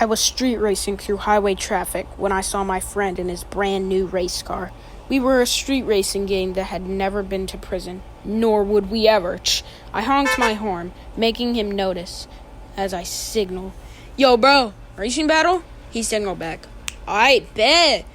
I was street racing through highway traffic when I saw my friend in his brand new race car. We were a street racing gang that had never been to prison, nor would we ever. I honked my horn, making him notice as I signaled. Yo, bro, racing battle? He signaled back. I bet.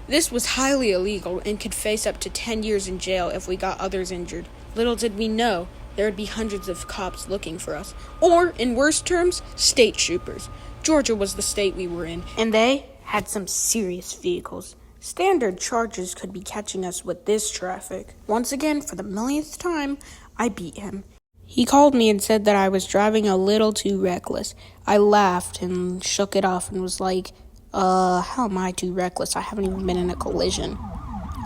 This was highly illegal and could face up to 10 years in jail if we got others injured. Little did we know there would be hundreds of cops looking for us. Or, in worse terms, state troopers. Georgia was the state we were in, and they had some serious vehicles. Standard charges could be catching us with this traffic. Once again, for the millionth time, I beat him. He called me and said that I was driving a little too reckless. I laughed and shook it off and was like, how am I too reckless? I haven't even been in a collision.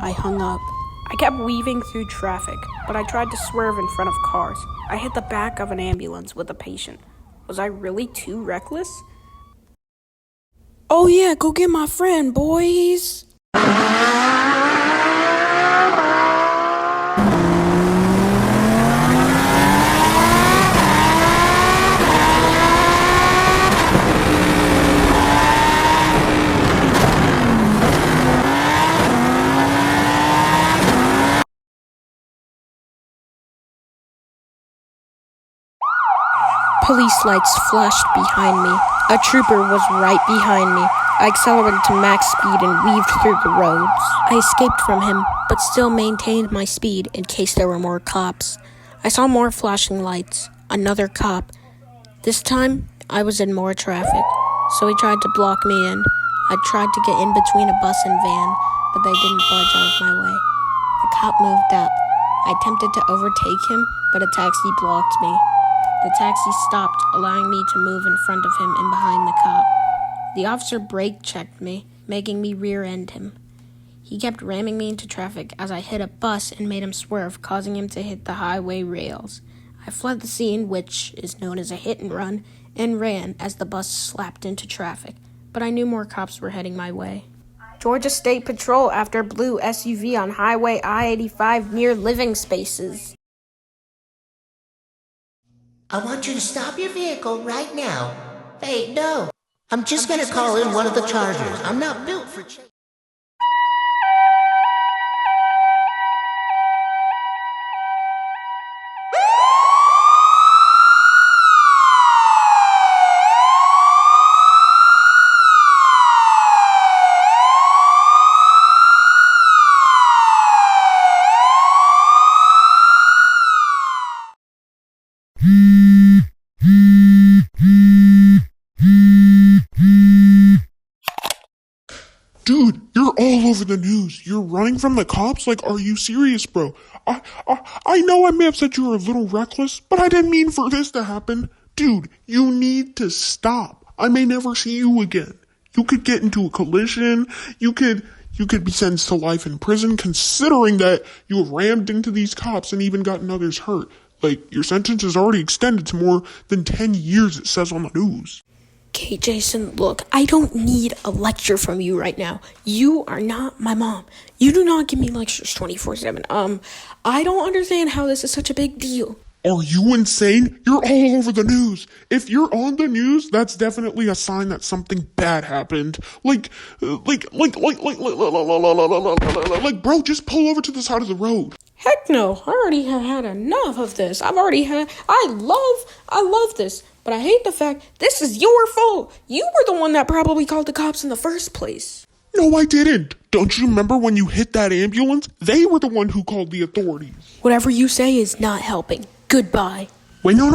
I hung up. I kept weaving through traffic, but I tried to swerve in front of cars. I hit the back of an ambulance with a patient. Was I really too reckless? Oh yeah, go get my friend, boys! Police lights flashed behind me. A trooper was right behind me. I accelerated to max speed and weaved through the roads. I escaped from him, but still maintained my speed in case there were more cops. I saw more flashing lights. Another cop. This time, I was in more traffic, so he tried to block me in. I tried to get in between a bus and van, but they didn't budge out of my way. The cop moved up. I attempted to overtake him, but a taxi blocked me. The taxi stopped, allowing me to move in front of him and behind the cop. The officer brake-checked me, making me rear-end him. He kept ramming me into traffic as I hit a bus and made him swerve, causing him to hit the highway rails. I fled the scene, which is known as a hit-and-run, and ran as the bus slapped into traffic, but I knew more cops were heading my way. Georgia State Patrol after blue SUV on Highway I-85 near living spaces. I want you to stop your vehicle right now. Hey, no. I'm just gonna call in one of the Chargers. I'm not built for chase. Dude, you're all over the news. You're running from the cops? Like, are you serious, bro? I know I may have said you were a little reckless, but I didn't mean for this to happen. Dude, you need to stop. I may never see you again. You could get into a collision. You could be sentenced to life in prison, considering that you have rammed into these cops and even gotten others hurt. Like, your sentence is already extended to more than 10 years, it says on the news. Okay, Jason, look, I don't need a lecture from you right now. You are not my mom. You do not give me lectures 24/7. I don't understand how this is such a big deal. Are you insane? You're all over the news. If you're on the news, that's definitely a sign that something bad happened. Like, bro, just pull over to the side of the road. Heck no, I already have had enough of this. I love this. But I hate the fact this is your fault. You were the one that probably called the cops in the first place. No, I didn't. Don't you remember when you hit that ambulance? They were the one who called the authorities. Whatever you say is not helping. Goodbye. Wait, no.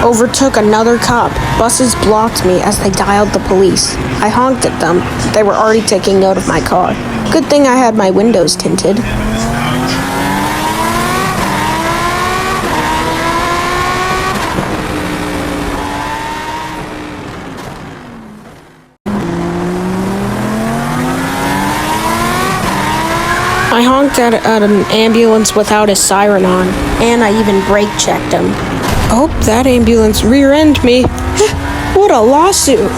Overtook another cop. Buses blocked me as they dialed the police. I honked at them. They were already taking note of my car. Good thing I had my windows tinted. I honked at an ambulance without a siren on, and I even brake checked him. Oh, that ambulance rear-ended me. What a lawsuit!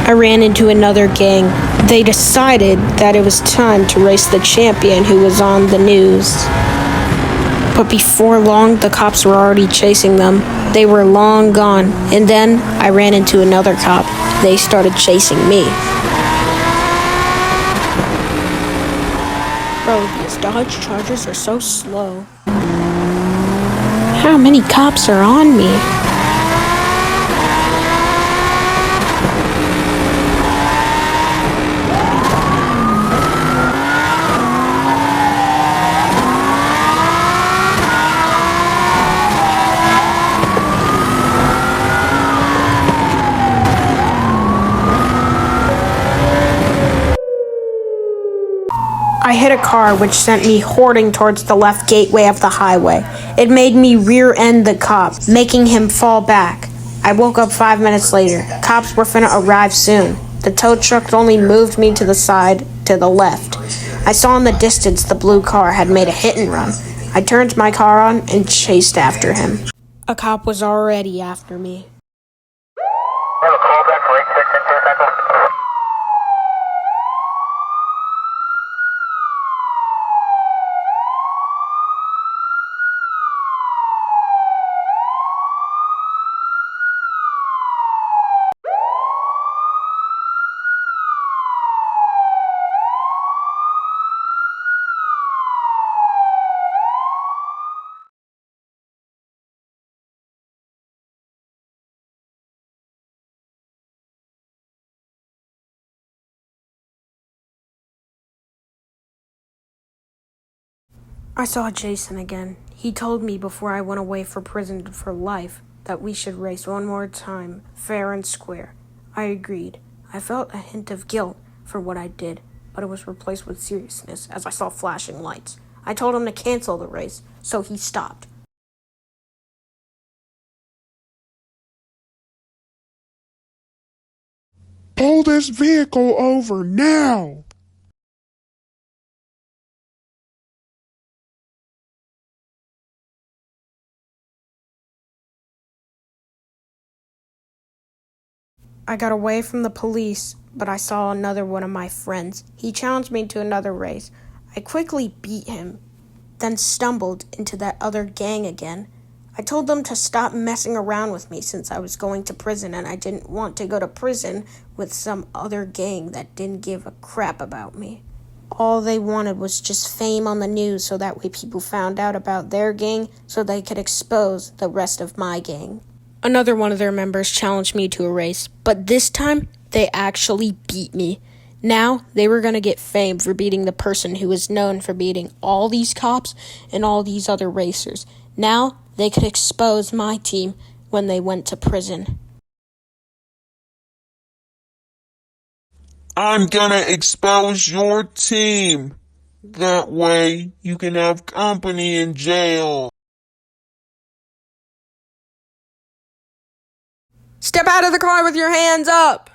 I ran into another gang. They decided that it was time to race the champion who was on the news. But before long, the cops were already chasing them. They were long gone, and then I ran into another cop. They started chasing me. Bro, these Dodge Chargers are so slow. How many cops are on me? I hit a car which sent me hoarding towards the left gateway of the highway. It made me rear-end the cop, making him fall back. I woke up 5 minutes later. Cops were finna arrive soon. The tow truck only moved me to the side, to the left. I saw in the distance the blue car had made a hit and run. I turned my car on and chased after him. A cop was already after me. I saw Jason again. He told me before I went away for prison for life that we should race one more time, fair and square. I agreed. I felt a hint of guilt for what I did, but it was replaced with seriousness as I saw flashing lights. I told him to cancel the race, so he stopped. Pull this vehicle over now! I got away from the police, but I saw another one of my friends. He challenged me to another race. I quickly beat him, then stumbled into that other gang again. I told them to stop messing around with me since I was going to prison and I didn't want to go to prison with some other gang that didn't give a crap about me. All they wanted was just fame on the news so that way people found out about their gang so they could expose the rest of my gang. Another one of their members challenged me to a race, but this time they actually beat me. Now they were going to get fame for beating the person who was known for beating all these cops and all these other racers. Now they could expose my team when they went to prison. I'm gonna expose your team. That way you can have company in jail. Step out of the car with your hands up!